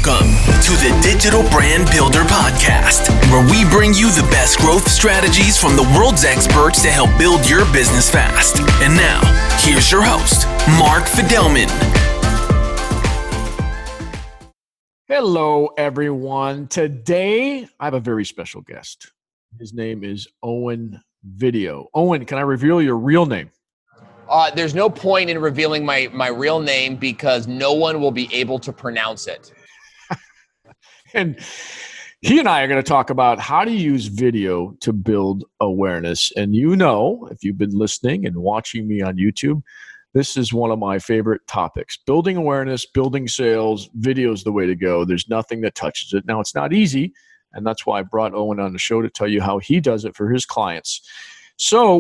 Welcome to the Digital Brand Builder Podcast, where we bring you the best growth strategies from the world's experts to help build your business fast. And now, here's your host, Mark Fidelman. Hello, everyone. Today, I have a very special guest. His name is Owen Video. Owen, can I reveal your real name? There's no point in revealing my real name because no one will be able to pronounce it. And he and I are going to talk about how to use video to build awareness. And you know, if you've been listening and watching me on YouTube, this is one of my favorite topics. Building awareness, building sales, video is the way to go. There's nothing that touches it. Now, it's not easy, and that's why I brought Owen on the show to tell you how he does it for his clients. So,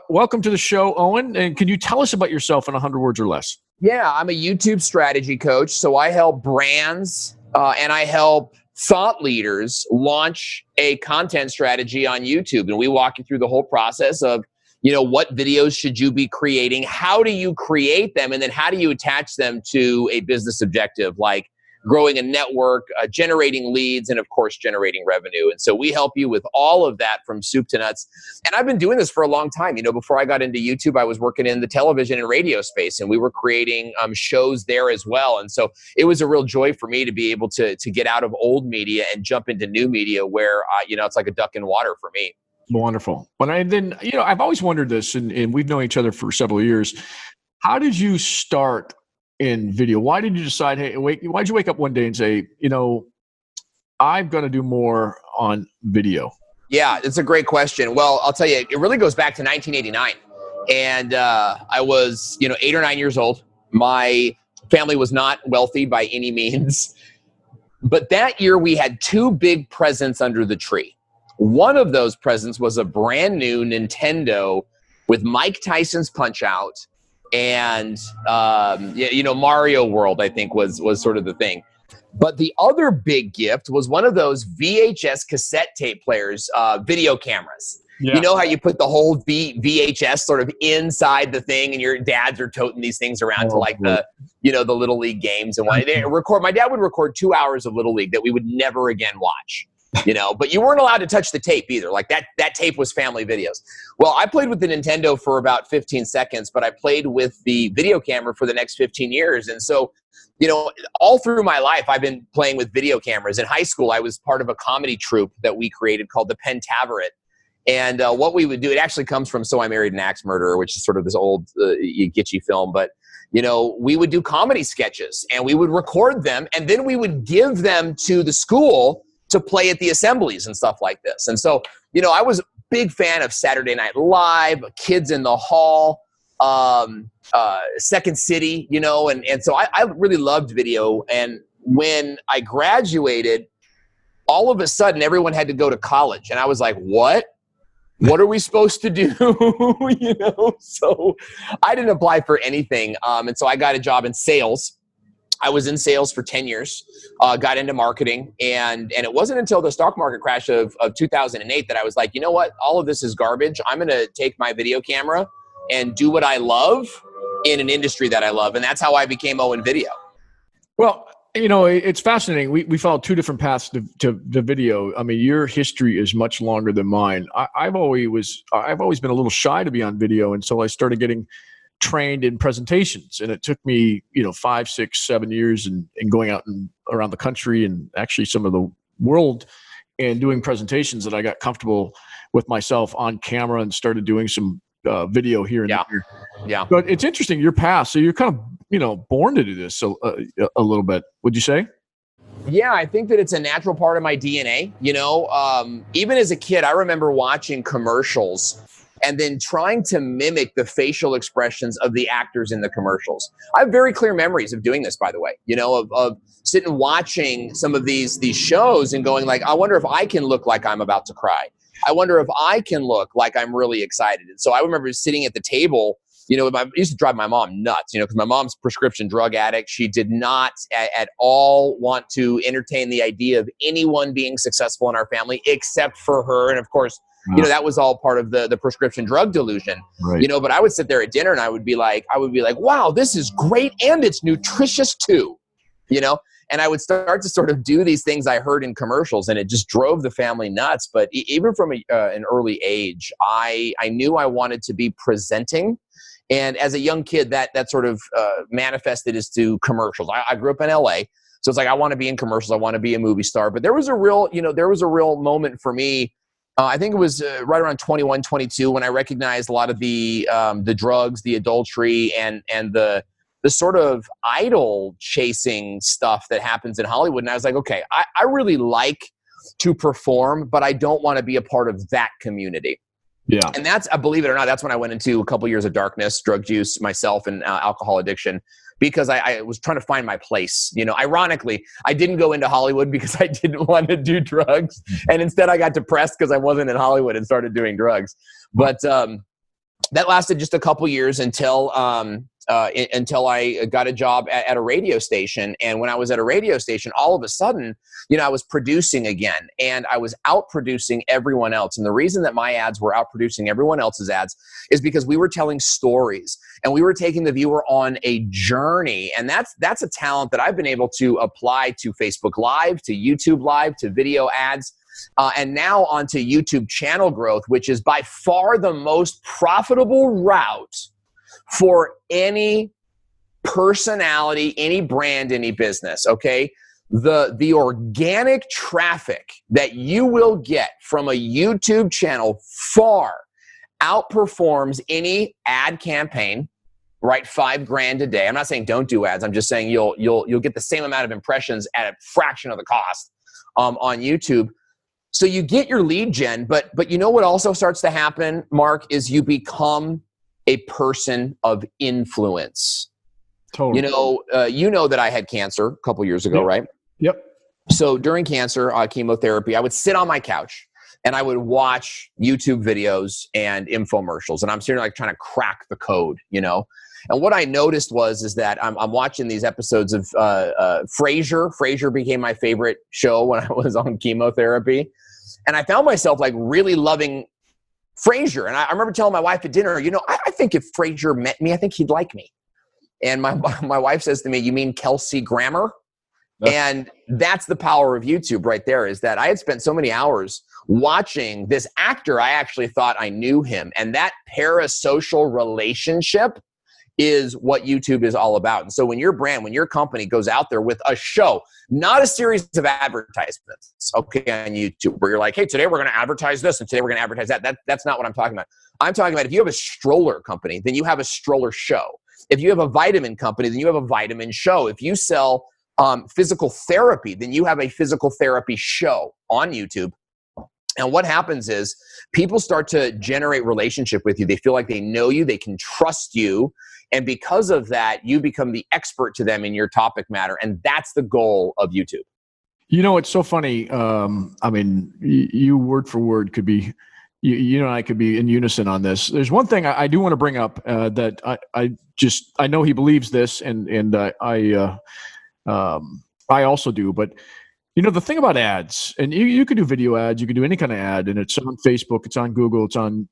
welcome to the show, Owen. And can you tell us about yourself in 100 words or less? Yeah, I'm a YouTube strategy coach. So I help brands and I help thought leaders launch a content strategy on YouTube. And we walk you through the whole process of, what videos should you be creating? How do you create them? And then how do you attach them to a business objective like growing a network, generating leads, and of course, generating revenue. And so we help you with all of that from soup to nuts. And I've been doing this for a long time. Before I got into YouTube, I was working in the television and radio space, and we were creating shows there as well. And so it was a real joy for me to be able to get out of old media and jump into new media where, it's like a duck in water for me. Wonderful. But I've always wondered this, and we've known each other for several years. How did you start in video? Why did you decide, why'd you wake up one day and say, I'm going to do more on video? Yeah, it's a great question. Well, I'll tell you, it really goes back to 1989. And I was, 8 or 9 years old. My family was not wealthy by any means. But that year we had two big presents under the tree. One of those presents was a brand new Nintendo with Mike Tyson's Punch-Out! And, Mario World, I think, was sort of the thing. But the other big gift was one of those VHS cassette tape players, video cameras. Yeah. You know how you put the whole VHS sort of inside the thing, and your dads are toting these things around to like the Little League games and what they record. My dad would record 2 hours of Little League that we would never again watch. But you weren't allowed to touch the tape either. Like that tape was family videos. Well, I played with the Nintendo for about 15 seconds, but I played with the video camera for the next 15 years. And so, all through my life, I've been playing with video cameras. In high school, I was part of a comedy troupe that we created called the Pentaveret. And what we would do, it actually comes from So I Married an Axe Murderer, which is sort of this old gitchy film. But, we would do comedy sketches and we would record them. And then we would give them to the school to play at the assemblies and stuff like this. And so, I was a big fan of Saturday Night Live, Kids in the Hall, Second City, and so I really loved video. And when I graduated, all of a sudden everyone had to go to college. And I was like, what? What are we supposed to do? So I didn't apply for anything. And so I got a job in sales. I was in sales for 10 years, got into marketing, and it wasn't until the stock market crash of 2008 that I was like, you know what? All of this is garbage. I'm going to take my video camera and do what I love in an industry that I love. And that's how I became Owen Video. Well, it's fascinating. We followed two different paths to video. I mean, your history is much longer than mine. I've always been a little shy to be on video until I started getting trained in presentations, and it took me 5, 6, 7 years and going out and around the country and actually some of the world and doing presentations that I got comfortable with myself on camera and started doing some video here and there. Yeah. But it's interesting, your path. So you're kind of born to do this. So a little bit, would you say? Yeah, I think that it's a natural part of my DNA. Even as a kid, I remember watching commercials and then trying to mimic the facial expressions of the actors in the commercials. I have very clear memories of doing this, by the way, of sitting watching some of these shows and going like, I wonder if I can look like I'm about to cry. I wonder if I can look like I'm really excited. And so I remember sitting at the table, it used to drive my mom nuts, because my mom's prescription drug addict. She did not at all want to entertain the idea of anyone being successful in our family except for her. And of course, that was all part of the prescription drug delusion, right. But I would sit there at dinner and I would be like, wow, this is great. And it's nutritious too, And I would start to sort of do these things I heard in commercials, and it just drove the family nuts. But even from an early age, I knew I wanted to be presenting. And as a young kid, that sort of manifested as to commercials. I grew up in LA, so it's like I want to be in commercials. I want to be a movie star. But there was a real moment for me. I think it was right around 21, 22 when I recognized a lot of the drugs, the adultery, and the sort of idol chasing stuff that happens in Hollywood. And I was like, okay, I really like to perform, but I don't want to be a part of that community. Yeah. And that's, believe it or not, that's when I went into a couple years of darkness, drug use myself, and alcohol addiction, because I was trying to find my place. Ironically, I didn't go into Hollywood because I didn't want to do drugs. And instead I got depressed because I wasn't in Hollywood and started doing drugs. But that lasted just a couple years until I got a job at a radio station. And when I was at a radio station, all of a sudden, I was producing again, and I was outproducing everyone else. And the reason that my ads were outproducing everyone else's ads is because we were telling stories, and we were taking the viewer on a journey. And that's a talent that I've been able to apply to Facebook Live, to YouTube Live, to video ads, and now onto YouTube channel growth, which is by far the most profitable route for any personality, any brand, any business, okay? The organic traffic that you will get from a YouTube channel far outperforms any ad campaign, right? $5,000 a day. I'm not saying don't do ads. I'm just saying you'll get the same amount of impressions at a fraction of the cost on YouTube. So you get your lead gen, but you know what also starts to happen, Mark, is you become a person of influence. Totally. You know that I had cancer a couple years ago, Yep. right? Yep. So during cancer, chemotherapy, I would sit on my couch and I would watch YouTube videos and infomercials, and I'm sitting like trying to crack the code, And what I noticed is that I'm watching these episodes of Frasier. Frasier became my favorite show when I was on chemotherapy, and I found myself like really loving Frasier. And I remember telling my wife at dinner, I think if Frasier met me, I think he'd like me. And my wife says to me, "You mean Kelsey Grammer?" And that's the power of YouTube right there, is that I had spent so many hours watching this actor. I actually thought I knew him. And that parasocial relationship is what YouTube is all about. And so when your brand, when your company goes out there with a show, not a series of advertisements, okay, on YouTube, where you're like, hey, today we're going to advertise this and today we're going to advertise that. That's not what I'm talking about. I'm talking about if you have a stroller company, then you have a stroller show. If you have a vitamin company, then you have a vitamin show. If you sell physical therapy, then you have a physical therapy show on YouTube. And what happens is people start to generate relationship with you. They feel like they know you, they can trust you. And because of that, you become the expert to them in your topic matter. And that's the goal of YouTube. It's so funny. You word for word could be, you and I could be in unison on this. There's one thing I do want to bring up that I know he believes this, and I also do, but the thing about ads, and you could do video ads, you could do any kind of ad, and it's on Facebook, it's on Google, it's on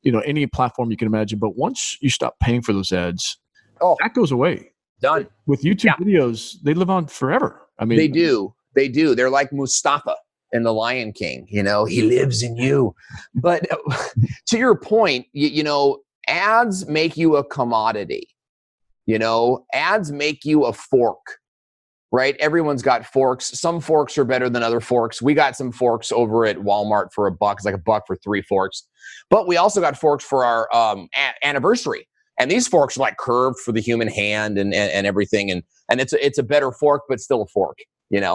any platform you can imagine. But once you stop paying for those ads, that goes away. Done. With YouTube videos, they live on forever. They do. They're like Mustafa in The Lion King. He lives in you. But to your point, ads make you a commodity. Ads make you a fork. Right? Everyone's got forks. Some forks are better than other forks. We got some forks over at Walmart for $1. It's like $1 for 3 forks. But we also got forks for our anniversary. And these forks are like curved for the human hand and everything. And it's a better fork, but still a fork, Yeah.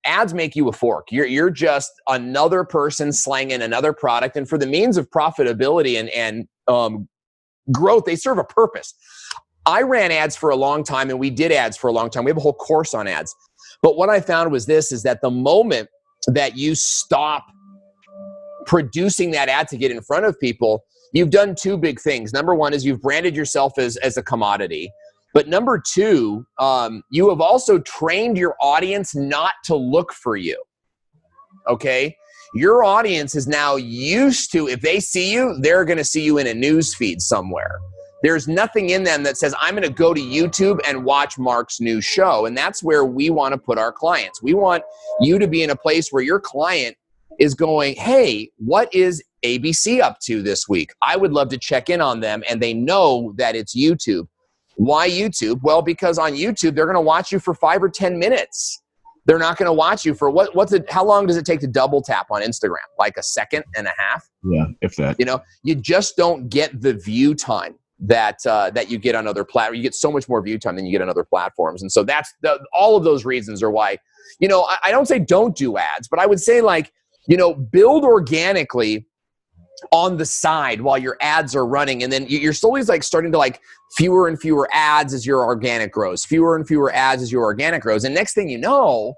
Ads make you a fork. You're just another person slanging another product. And for the means of profitability and growth, they serve a purpose. I ran ads for a long time, and we did ads for a long time. We have a whole course on ads. But what I found is that the moment that you stop producing that ad to get in front of people, you've done 2 big things. Number one is you've branded yourself as a commodity. But number 2, you have also trained your audience not to look for you. Okay? Your audience is now used to, if they see you, they're going to see you in a news feed somewhere. There's nothing in them that says, I'm going to go to YouTube and watch Mark's new show. And that's where we want to put our clients. We want you to be in a place where your client is going, hey, what is ABC up to this week? I would love to check in on them, and they know that it's YouTube. Why YouTube? Well, because on YouTube, they're going to watch you for 5 or 10 minutes. They're not going to watch you for how long does it take to double tap on Instagram? Like a second and a half? Yeah, if that. You know, you just don't get the view time that you get on other platforms. You get so much more view time than you get on other platforms. And so all of those reasons are why, you know, I don't say don't do ads, but I would say, like, you know, build organically on the side while your ads are running. And then you're slowly like starting to like fewer and fewer ads as your organic grows, fewer and fewer ads as your organic grows. And next thing you know,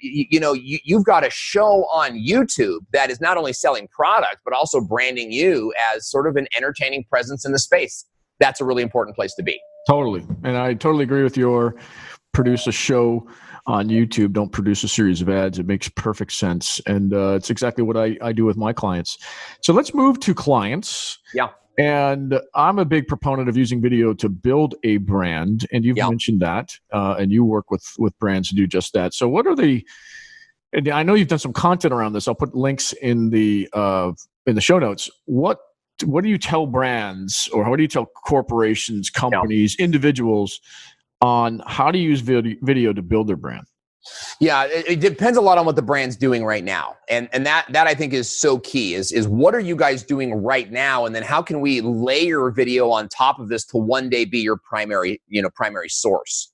you've got a show on YouTube that is not only selling product, but also branding you as sort of an entertaining presence in the space. That's a really important place to be. Totally. And I totally agree with your produce a show on YouTube, don't produce a series of ads. It makes perfect sense. And it's exactly what I do with my clients. So let's move to clients. Yeah. And I'm a big proponent of using video to build a brand. And you've mentioned that, and you work with brands to do just that. So what are and I know you've done some content around this. I'll put links in the show notes. What do you tell brands, or what do you tell corporations, companies, individuals on how to use video to build their brand? Yeah, it depends a lot on what the brand's doing right now. And that I think is so key is what are you guys doing right now? And then how can we layer video on top of this to one day be your primary source?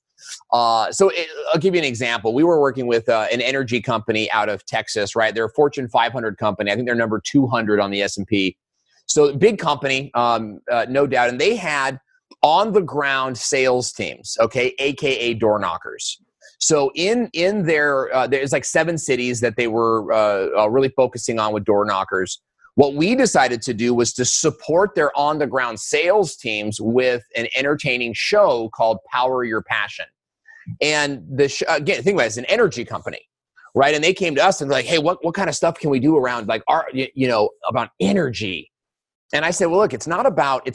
So I'll give you an example. We were working with an energy company out of Texas, right? They're a Fortune 500 company. I think they're number 200 on the S&P. So big company, no doubt. And they had on-the-ground sales teams, okay, AKA door knockers. So in their, there's like 7 cities that they were really focusing on with door knockers. What we decided to do was to support their on-the-ground sales teams with an entertaining show called Power Your Passion. And again, think about it, it's an energy company, right? And they came to us and like, hey, what kind of stuff can we do around like our, about energy? And I said, well, look, it's not about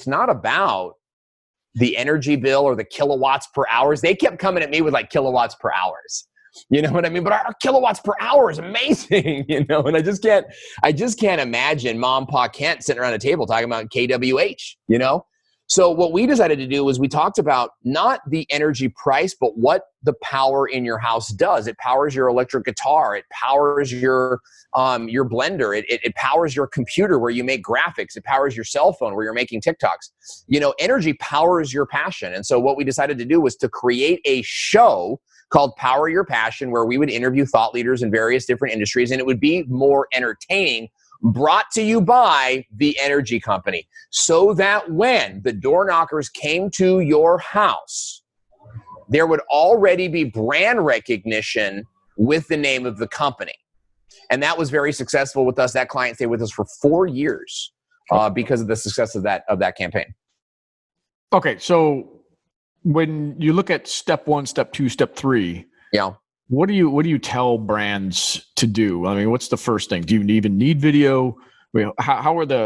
the energy bill or the kilowatts per hours. They kept coming at me with like kilowatts per hours. You know what I mean? But our kilowatts per hour is amazing, and I just can't imagine Mom, Pa Kent sitting around a table talking about kWh, So what we decided to do was we talked about not the energy price, but what the power in your house does. It powers your electric guitar. It powers your blender. It powers your computer where you make graphics. It powers your cell phone where you're making TikToks. Energy powers your passion. And so what we decided to do was to create a show called Power Your Passion, where we would interview thought leaders in various different industries, and it would be more entertaining, brought to you by the energy company, so that when the door knockers came to your house, there would already be brand recognition with the name of the company. And that was very successful with us. That client stayed with us for 4 years because of the success of that campaign. Okay, so when you look at step 1, step 2, step 3, what do you tell brands to do? I mean, what's the first thing? Do you even need video? Everybody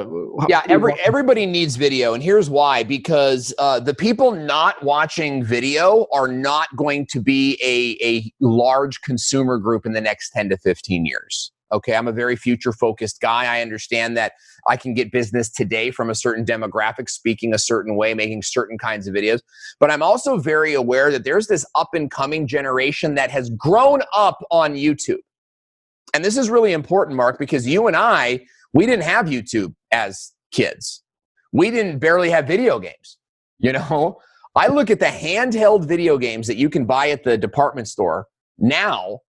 needs video, and here's why. Because the people not watching video are not going to be a large consumer group in the next 10 to 15 years. Okay, I'm a very future-focused guy. I understand that I can get business today from a certain demographic, speaking a certain way, making certain kinds of videos. But I'm also very aware that there's this up-and-coming generation that has grown up on YouTube. And this is really important, Mark, because you and I, we didn't have YouTube as kids. We didn't barely have video games. I look at the handheld video games that you can buy at the department store now,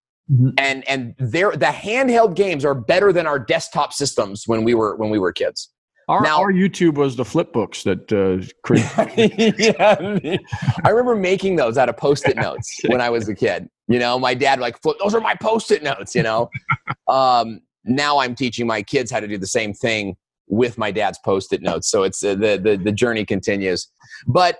and the handheld games are better than our desktop systems when we were kids. Our YouTube was the flip books that created. Yeah, I remember making those out of Post-it notes when I was a kid. My dad those are my Post-it notes. Now I'm teaching my kids how to do the same thing with my dad's Post-it notes. So it's the journey continues. But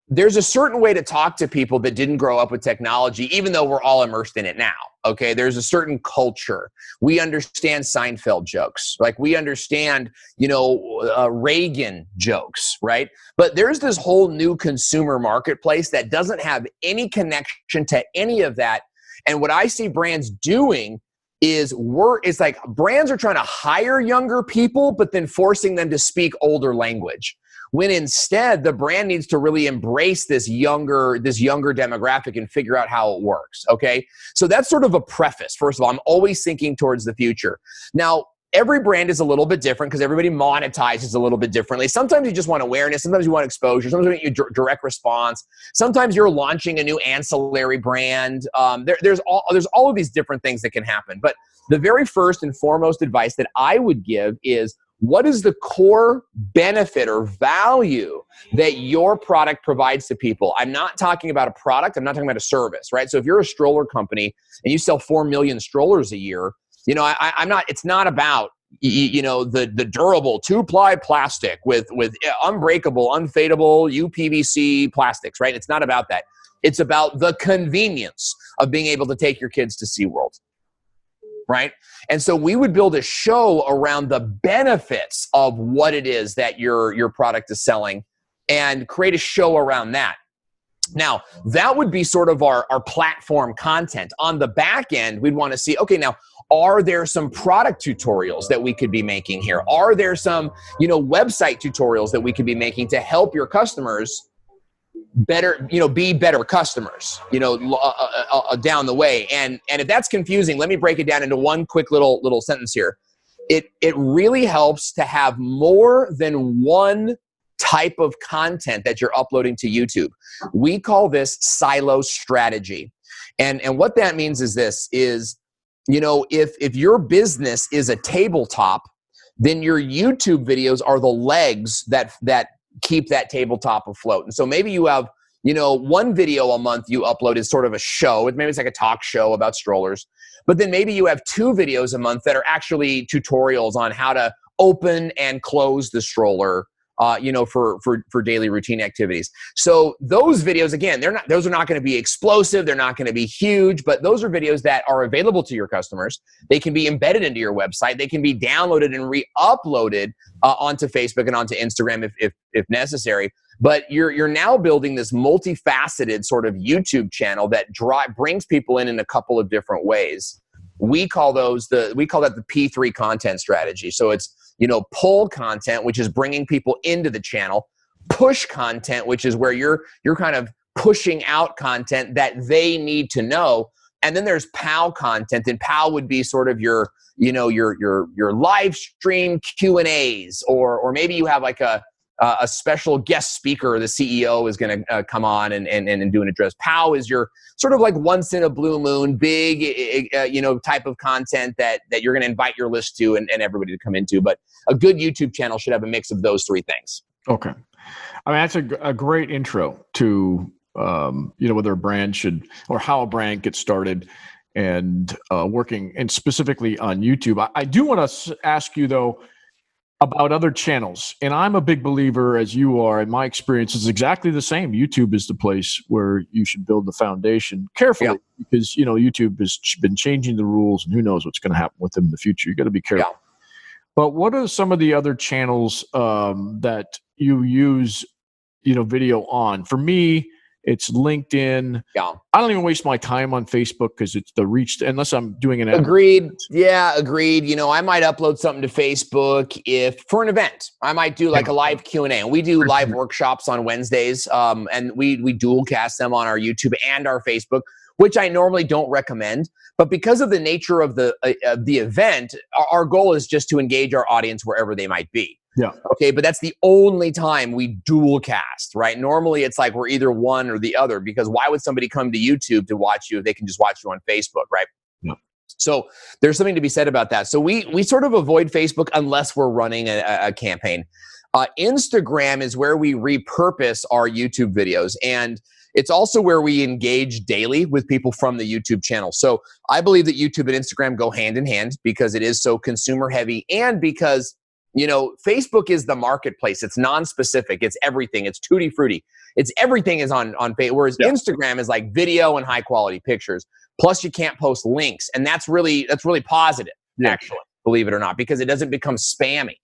there's a certain way to talk to people that didn't grow up with technology, even though we're all immersed in it now. Okay, there's a certain culture. We understand Seinfeld jokes, like we understand, Reagan jokes, right? But there's this whole new consumer marketplace that doesn't have any connection to any of that. And what I see brands doing is it's like brands are trying to hire younger people, but then forcing them to speak older language. When instead the brand needs to really embrace this younger demographic and figure out how it works. Okay. So that's sort of a preface. First of all, I'm always thinking towards the future. Now, every brand is a little bit different because everybody monetizes a little bit differently. Sometimes you just want awareness. Sometimes you want exposure. Sometimes you want direct response. Sometimes you're launching a new ancillary brand. There's all of these different things that can happen. But the very first and foremost advice that I would give is, what is the core benefit or value that your product provides to people? I'm not talking about a product. I'm not talking about a service, right? So if you're a stroller company and you sell 4 million strollers a year, it's not about, the durable 2-ply plastic with unbreakable, unfadable UPVC plastics, right? It's not about that. It's about the convenience of being able to take your kids to SeaWorld. Right? And so we would build a show around the benefits of what it is that your product is selling and create a show around that. Now, that would be sort of our platform content. On the back end, we'd want to see, okay, now, are there some product tutorials that we could be making here? Are there some, website tutorials that we could be making to help your customers better, be better customers, down the way. And if that's confusing, let me break it down into one quick little sentence here. It really helps to have more than one type of content that you're uploading to YouTube. We call this silo strategy. And what that means is this is, if your business is a tabletop, then your YouTube videos are the legs that keep that tabletop afloat. And so maybe you have, one video a month you upload is sort of a show. Maybe it's like a talk show about strollers. But then maybe you have 2 videos a month that are actually tutorials on how to open and close the stroller, for daily routine activities. So those videos, again, those are not going to be explosive. They're not going to be huge, but those are videos that are available to your customers. They can be embedded into your website. They can be downloaded and re-uploaded onto Facebook and onto Instagram if necessary. But you're now building this multifaceted sort of YouTube channel that brings people in a couple of different ways. We call that the P3 content strategy. So it's, pull content, which is bringing people into the channel, push content, which is where you're kind of pushing out content that they need to know. And then there's POW content, and POW would be sort of your live stream Q&As, or maybe you have like a special guest speaker. The CEO is going to come on and do an address. POW is your sort of like once in a blue moon, big, type of content that you're going to invite your list to and everybody to come into. But a good YouTube channel should have a mix of those 3 things. Okay. I mean, that's a great intro to, whether a brand should, or how a brand gets started and working, and specifically on YouTube. I do want to ask you, though, about other channels. And I'm a big believer, as you are, and my experience is exactly the same. YouTube is the place where you should build the foundation carefully, because, YouTube has been changing the rules, and who knows what's going to happen with them in the future. You got to be careful. Yeah. But what are some of the other channels that you use, video on? For me, it's LinkedIn. Yeah. I don't even waste my time on Facebook because it's the reach, unless I'm doing an Agreed. Yeah, agreed. I might upload something to Facebook if for an event. I might do like a live Q&A. And we do live workshops on Wednesdays. And we dual cast them on our YouTube and our Facebook, which I normally don't recommend. But because of the nature of the event, our goal is just to engage our audience wherever they might be. Yeah. Okay, but that's the only time we dual cast, right? Normally it's like we're either one or the other, because why would somebody come to YouTube to watch you if they can just watch you on Facebook, right? Yeah. So there's something to be said about that. So we sort of avoid Facebook unless we're running a campaign. Instagram is where we repurpose our YouTube videos, and it's also where we engage daily with people from the YouTube channel. So I believe that YouTube and Instagram go hand in hand because it is so consumer heavy, and because Facebook is the marketplace. It's non-specific. It's everything. It's tutti frutti. It's everything is on Facebook. Whereas Instagram is like video and high quality pictures. Plus, you can't post links, and that's really positive, actually, believe it or not, because it doesn't become spammy,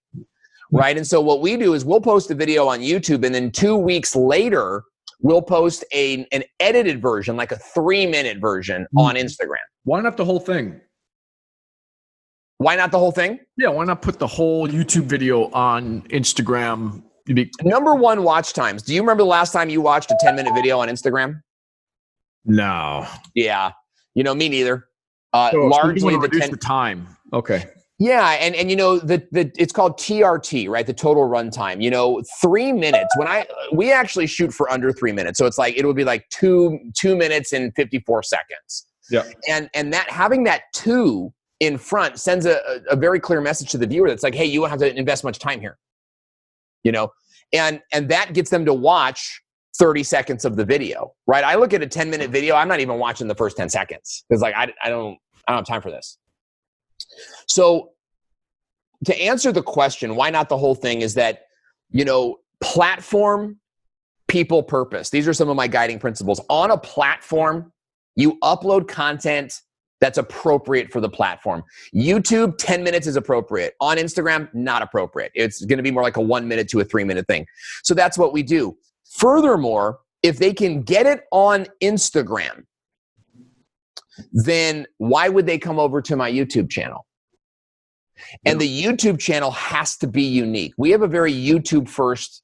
right? And so what we do is we'll post a video on YouTube, and then 2 weeks later, we'll post an edited version, like a 3-minute version on Instagram. Why not the whole thing? Why not the whole thing? Yeah, why not put the whole YouTube video on Instagram? Number one watch times. Do you remember the last time you watched a 10-minute video on Instagram? No. Yeah. Me neither. Largely the time. Okay. Yeah, and it's called TRT, right? The total run time. 3 minutes. We actually shoot for under 3 minutes, so it's like it would be like 2 minutes and 54 seconds. Yeah. And that having that 2 in front sends a very clear message to the viewer that's like, hey, you don't have to invest much time here. And that gets them to watch 30 seconds of the video, right? I look at a 10-minute video, I'm not even watching the first 10 seconds because like I don't have time for this. So to answer the question, why not the whole thing, is that, platform, people, purpose. These are some of my guiding principles. On a platform, you upload content that's appropriate for the platform. YouTube, 10 minutes is appropriate. On Instagram, not appropriate. It's going to be more like a 1 minute to a 3 minute thing. So that's what we do. Furthermore, if they can get it on Instagram, then why would they come over to my YouTube channel? And the YouTube channel has to be unique. We have a very YouTube first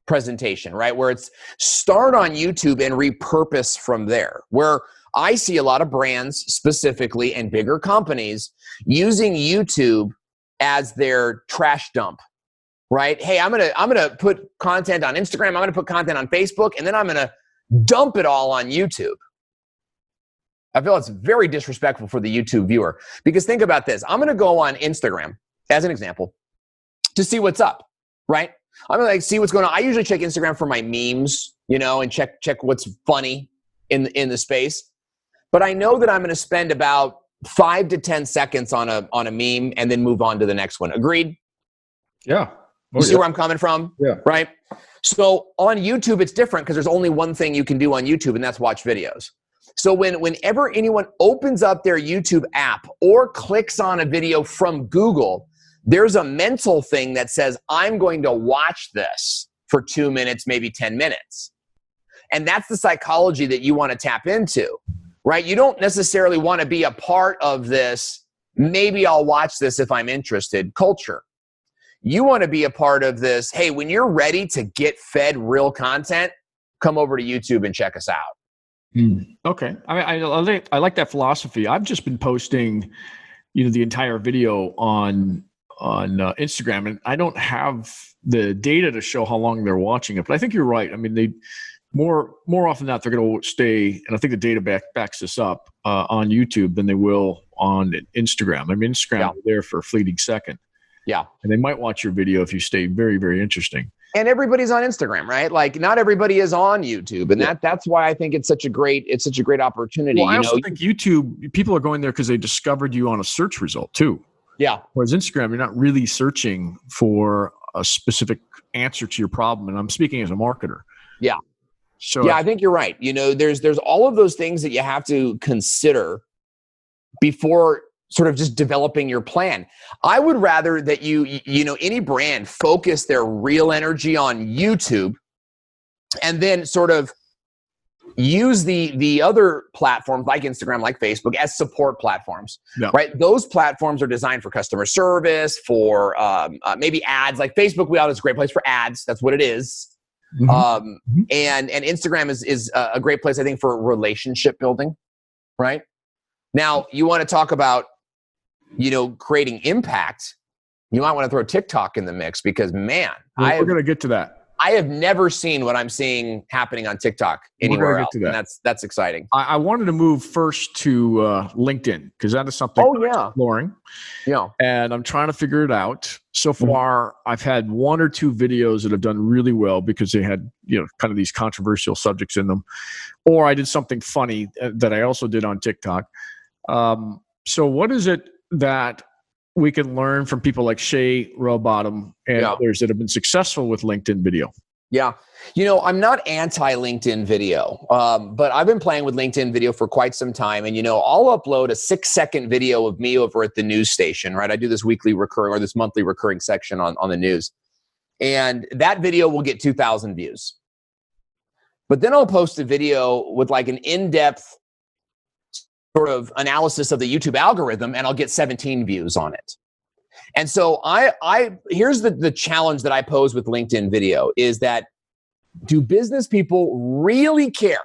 presentation, right? Where it's start on YouTube and repurpose from there. Where I see a lot of brands specifically and bigger companies using YouTube as their trash dump, right? Hey, I'm gonna put content on Instagram, I'm gonna put content on Facebook, and then I'm gonna dump it all on YouTube. I feel it's very disrespectful for the YouTube viewer, because think about this. I'm going to go on Instagram as an example to see what's up, right? I'm going to see what's going on. I usually check Instagram for my memes, and check what's funny in the space. But I know that I'm going to spend about 5 to 10 seconds on a meme and then move on to the next one. Agreed? Yeah. You see where I'm coming from? Yeah. Right? So on YouTube, it's different because there's only one thing you can do on YouTube, and that's watch videos. So whenever anyone opens up their YouTube app or clicks on a video from Google, there's a mental thing that says, I'm going to watch this for 2 minutes, maybe 10 minutes. And that's the psychology that you want to tap into, right? You don't necessarily want to be a part of this, maybe I'll watch this if I'm interested, culture. You want to be a part of this, hey, when you're ready to get fed real content, come over to YouTube and check us out. Okay. I like that philosophy. I've just been posting, the entire video on Instagram, and I don't have the data to show how long they're watching it. But I think you're right. I mean, they more often than not, they're going to stay, and I think the data backs this up on YouTube than they will on Instagram. I mean, Instagram is there for a fleeting second. Yeah. And they might watch your video if you stay very, very interesting. And everybody's on Instagram, right? Like not everybody is on YouTube. And that's why I think it's such a great opportunity. Well, I also think YouTube, people are going there because they discovered you on a search result too. Yeah. Whereas Instagram, you're not really searching for a specific answer to your problem. And I'm speaking as a marketer. Yeah. So yeah, I think you're right. There's all of those things that you have to consider before sort of just developing your plan. I would rather that any brand focus their real energy on YouTube and then sort of use the other platforms like Instagram, like Facebook as support platforms, right? Those platforms are designed for customer service, for maybe ads. Like Facebook, it's a great place for ads. That's what it is. Mm-hmm. And Instagram is a great place, I think, for relationship building, right? Now, you want to talk about creating impact, you might want to throw TikTok in the mix because, man, we're going to get to that. I have never seen what I'm seeing happening on TikTok anywhere else. And that's exciting. I wanted to move first to LinkedIn because that is something I'm exploring. Yeah. And I'm trying to figure it out. So far, I've had 1 or 2 videos that have done really well because they had, kind of these controversial subjects in them. Or I did something funny that I also did on TikTok. So what is it that we can learn from people like Shay Rowbottom and others that have been successful with LinkedIn video? Yeah. I'm not anti-LinkedIn video, but I've been playing with LinkedIn video for quite some time. And, I'll upload a 6-second video of me over at the news station, right? I do this weekly recurring or this monthly recurring section on the news. And that video will get 2,000 views. But then I'll post a video with like an in-depth sort of analysis of the YouTube algorithm, and I'll get 17 views on it. And so here's the challenge that I pose with LinkedIn video is that, do business people really care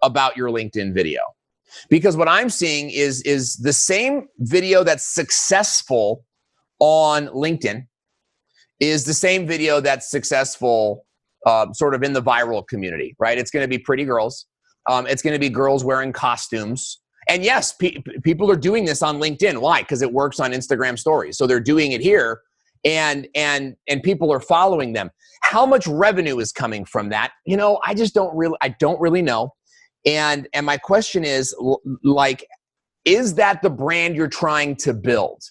about your LinkedIn video? Because what I'm seeing is the same video that's successful on LinkedIn is the same video that's successful sort of in the viral community, right? It's going to be pretty girls. It's going to be girls wearing costumes. And yes, people are doing this on LinkedIn. Why? Because it works on Instagram stories. So they're doing it here and people are following them. How much revenue is coming from that? I don't really know. And my question is is that the brand you're trying to build?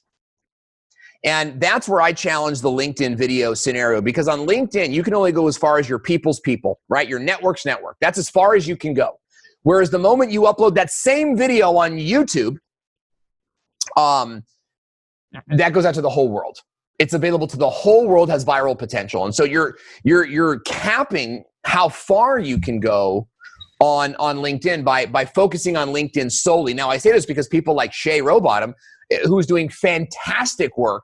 And that's where I challenge the LinkedIn video scenario, because on LinkedIn, you can only go as far as your people's people, right? Your network's network. That's as far as you can go. Whereas the moment you upload that same video on YouTube, that goes out to the whole world. It's available to the whole world, has viral potential. And so you're capping how far you can go on LinkedIn by focusing on LinkedIn solely. Now, I say this because people like Shay Rowbottom, who's doing fantastic work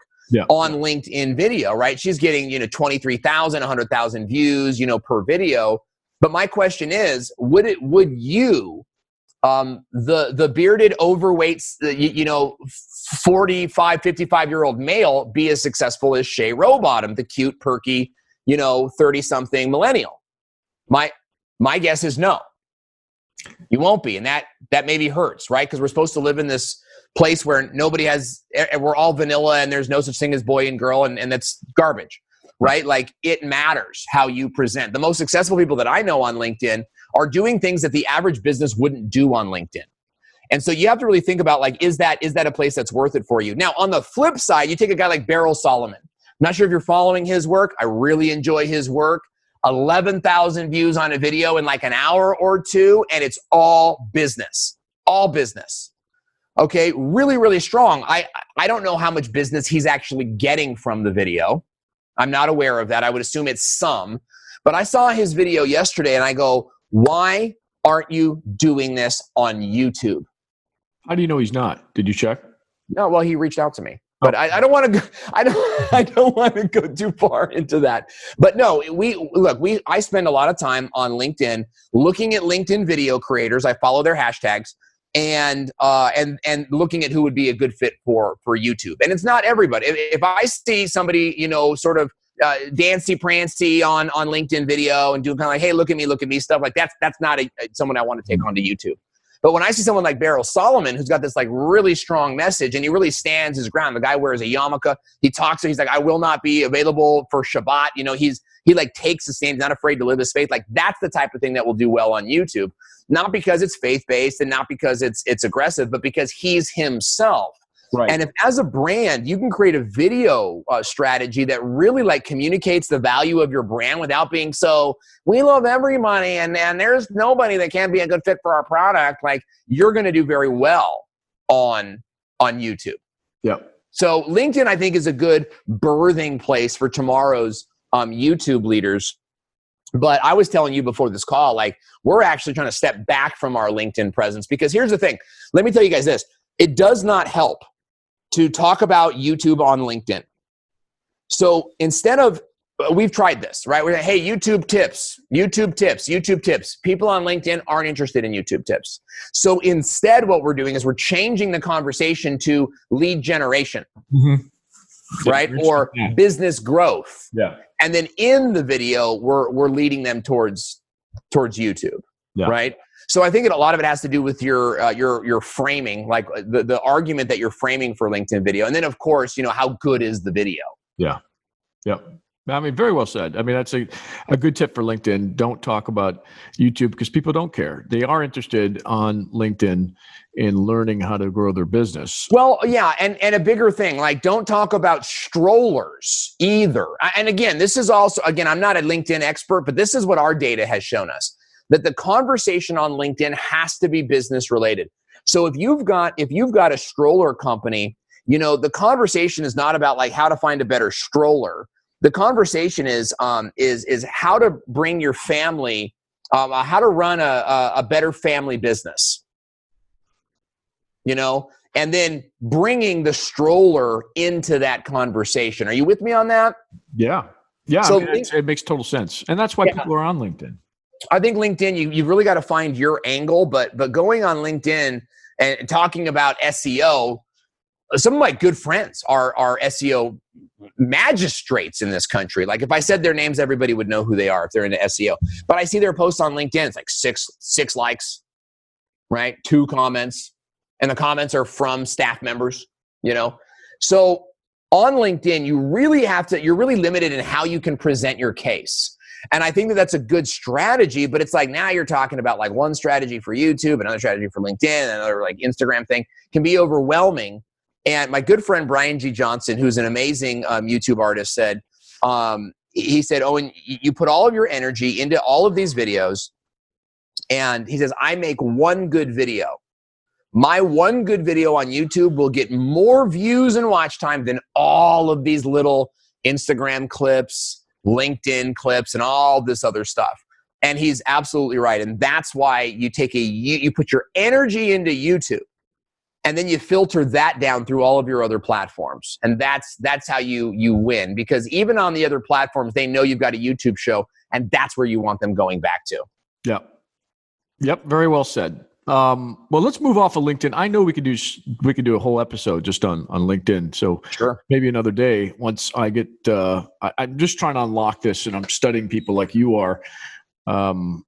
on LinkedIn video, right? She's getting, 23,000, 100,000 views, per video. But my question is, would you, the bearded, overweight, 45, 55-year-old male be as successful as Shay Rowbottom, the cute, perky, 30-something millennial? My guess is no. You won't be, and that maybe hurts, right? Because we're supposed to live in this place where we're all vanilla and there's no such thing as boy and girl, and that's garbage, right? Like, it matters how you present. The most successful people that I know on LinkedIn are doing things that the average business wouldn't do on LinkedIn. And so you have to really think about, is that a place that's worth it for you? Now, on the flip side, you take a guy like Beryl Solomon. I'm not sure if you're following his work. I really enjoy his work. 11,000 views on a video in like an hour or two, and it's all business. All business. Okay, really, really strong. I don't know how much business he's actually getting from the video. I'm not aware of that. I would assume it's some. But I saw his video yesterday, and I go, why aren't you doing this on YouTube? How do you know he's not? Did you check? No, well, he reached out to me. But I don't want to go. I don't want to go too far into that. But no, I spend a lot of time on LinkedIn looking at LinkedIn video creators. I follow their hashtags and looking at who would be a good fit for YouTube. And it's not everybody. If I see somebody, sort of dancy prancy on LinkedIn video and doing kind of like, hey, look at me stuff like that's not someone I want to take onto YouTube. But when I see someone like Beryl Solomon, who's got this like really strong message and he really stands his ground, the guy wears a yarmulke, he talks, he's like, I will not be available for Shabbat. He like takes a stand, he's not afraid to live his faith. Like, that's the type of thing that will do well on YouTube. Not because it's faith-based and not because it's aggressive, but because he's himself. Right. And if as a brand, you can create a video strategy that really like communicates the value of your brand without being so, we love everybody and there's nobody that can be a good fit for our product, like, you're going to do very well on YouTube. Yeah. So LinkedIn, I think, is a good birthing place for tomorrow's YouTube leaders. But I was telling you before this call, like, we're actually trying to step back from our LinkedIn presence, because here's the thing. Let me tell you guys this. It does not help to talk about YouTube on LinkedIn. So instead of, we've tried this, right? We're like, hey, YouTube tips. People on LinkedIn aren't interested in YouTube tips. So instead, what we're doing is we're changing the conversation to lead generation, right? Or business growth. Yeah. And then in the video, we're leading them towards YouTube, right? So I think a lot of it has to do with your framing, like the argument that you're framing for LinkedIn video. And then, of course, how good is the video? Yeah. I mean, very well said. I mean, that's a good tip for LinkedIn. Don't talk about YouTube because people don't care. They are interested on LinkedIn in learning how to grow their business. Well, yeah, and a bigger thing, like don't talk about strollers either. And again, this is also, again, I'm not a LinkedIn expert, but this is what our data has shown us, that the conversation on LinkedIn has to be business related. So if you've got a stroller company, the conversation is not about like how to find a better stroller. The conversation is how to bring your family, how to run a better family business, and then bringing the stroller into that conversation. Are you with me on that? Yeah. Yeah. So it makes total sense. And that's why people are on LinkedIn. I think LinkedIn, you've really got to find your angle, but going on LinkedIn and talking about SEO, some of my good friends are SEO magistrates in this country. Like if I said their names, everybody would know who they are if they're into SEO. But I see their posts on LinkedIn. It's like six likes, right? 2 comments, and the comments are from staff members. So on LinkedIn, you're really limited in how you can present your case. And I think that that's a good strategy, but it's like now you're talking about like one strategy for YouTube, another strategy for LinkedIn, another like Instagram thing can be overwhelming. And my good friend, Brian G. Johnson, who's an amazing YouTube artist, said, he said, Owen, you put all of your energy into all of these videos. And he says, I make one good video. My one good video on YouTube will get more views and watch time than all of these little Instagram clips, LinkedIn clips, and all this other stuff. And he's absolutely right. And that's why you put your energy into YouTube. And then you filter that down through all of your other platforms. And that's how you win. Because even on the other platforms, they know you've got a YouTube show, and that's where you want them going back to. Yep. Very well said. Well, let's move off of LinkedIn. I know we could do a whole episode just on LinkedIn. So sure, maybe another day once I get, I'm just trying to unlock this, and I'm studying people like you are. And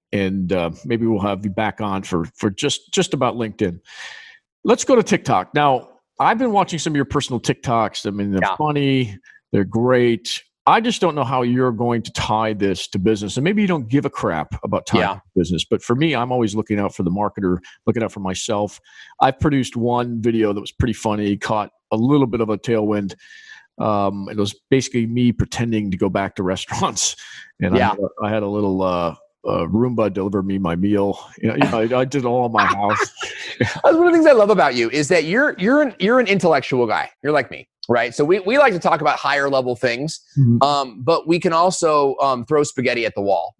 maybe we'll have you back on for just about LinkedIn. Let's go to TikTok. Now, I've been watching some of your personal TikToks. I mean, they're funny. They're great. I just don't know how you're going to tie this to business. And maybe you don't give a crap about tying to business. But for me, I'm always looking out for the marketer, looking out for myself. I've produced one video that was pretty funny, caught a little bit of a tailwind. It was basically me pretending to go back to restaurants. And I had a little Roomba deliver me my meal. I did all in my house. That's one of the things I love about you is that you're an intellectual guy. You're like me, right? So we like to talk about higher level things, but we can also throw spaghetti at the wall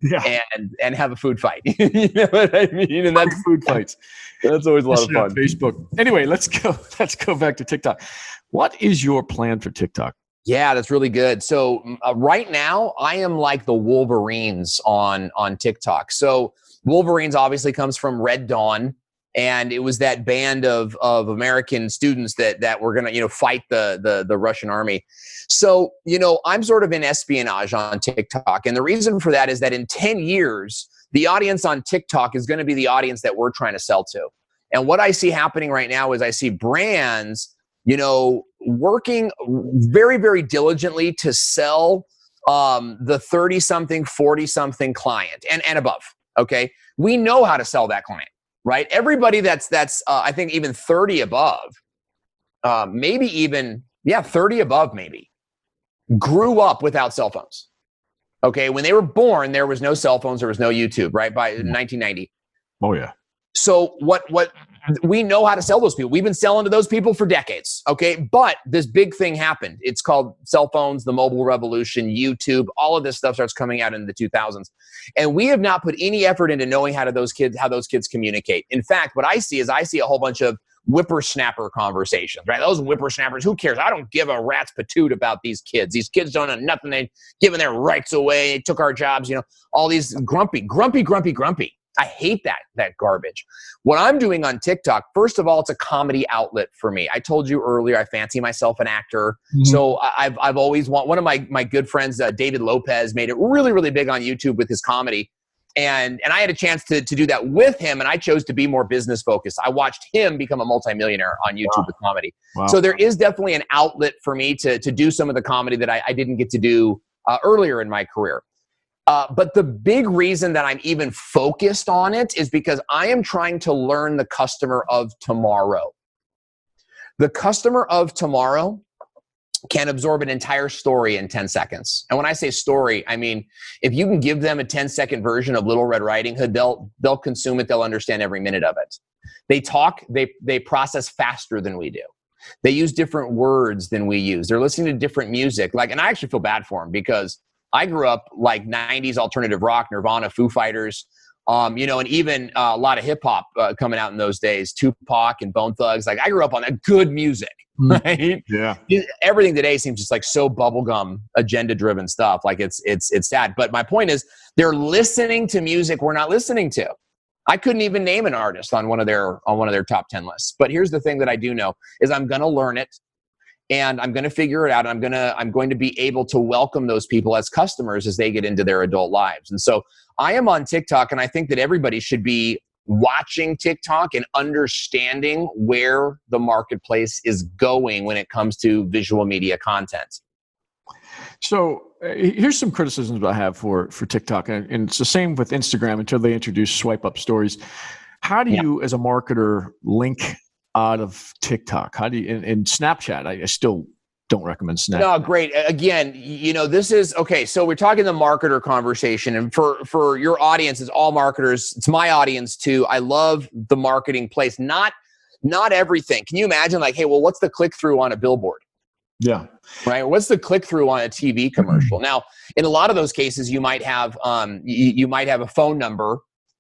and have a food fight. You know what I mean? And that's food fights. That's always a lot of fun. Facebook. Anyway, let's go back to TikTok. What is your plan for TikTok? Yeah, that's really good. So right now, I am like the Wolverines on TikTok. So Wolverines obviously comes from Red Dawn, and it was that band of American students that were gonna fight the Russian army. So I'm sort of in espionage on TikTok, and the reason for that is that in 10 years, the audience on TikTok is going to be the audience that we're trying to sell to. And what I see happening right now is I see brands working very, very diligently to sell the 30-something, 40-something client and above, okay? We know how to sell that client, right? Everybody that's I think even 30 above, maybe even, 30 above maybe, grew up without cell phones, okay? When they were born, there was no cell phones, there was no YouTube, right? By 1990. Oh, yeah. So what we know how to sell those people. We've been selling to those people for decades, okay? But this big thing happened. It's called cell phones, the mobile revolution, YouTube, all of this stuff starts coming out in the 2000s. And we have not put any effort into knowing how those kids communicate. In fact, what I see is a whole bunch of whippersnapper conversations, right? Those whippersnappers, who cares? I don't give a rat's patoot about these kids. These kids don't know nothing. They've given their rights away. They took our jobs, all these grumpy. I hate that garbage. What I'm doing on TikTok, first of all, it's a comedy outlet for me. I told you earlier, I fancy myself an actor. Mm-hmm. So I've always one of my good friends, David Lopez, made it really, really big on YouTube with his comedy. And I had a chance to do that with him, and I chose to be more business focused. I watched him become a multimillionaire on YouTube with comedy. Wow. So there is definitely an outlet for me to do some of the comedy that I didn't get to do earlier in my career. But the big reason that I'm even focused on it is because I am trying to learn the customer of tomorrow. The customer of tomorrow can absorb an entire story in 10 seconds. And when I say story, I mean, if you can give them a 10-second version of Little Red Riding Hood, they'll consume it. They'll understand every minute of it. They talk, they process faster than we do. They use different words than we use. They're listening to different music. And I actually feel bad for them because I grew up like 90s alternative rock, Nirvana, Foo Fighters, and even a lot of hip hop coming out in those days, Tupac and Bone Thugs. I grew up on that good music, right? Yeah. Everything today seems just so bubblegum, agenda-driven stuff. It's sad. But my point is, they're listening to music we're not listening to. I couldn't even name an artist on one of their top 10 lists. But here's the thing that I do know is I'm going to learn it. And I'm going to figure it out. I'm going to be able to welcome those people as customers as they get into their adult lives. And so I am on TikTok, and I think that everybody should be watching TikTok and understanding where the marketplace is going when it comes to visual media content. So here's some criticisms I have for TikTok, and it's the same with Instagram until they introduce swipe up stories. How do you, as a marketer, link out of TikTok? How do you, in Snapchat? I still don't recommend Snapchat. No, great. Again, this is, okay, so we're talking the marketer conversation, and for your audience, it's all marketers. It's my audience too. I love the marketing place. Not everything. Can you imagine hey, well, what's the click-through on a billboard? Yeah. Right. What's the click-through on a TV commercial? Now, in a lot of those cases, you might have a phone number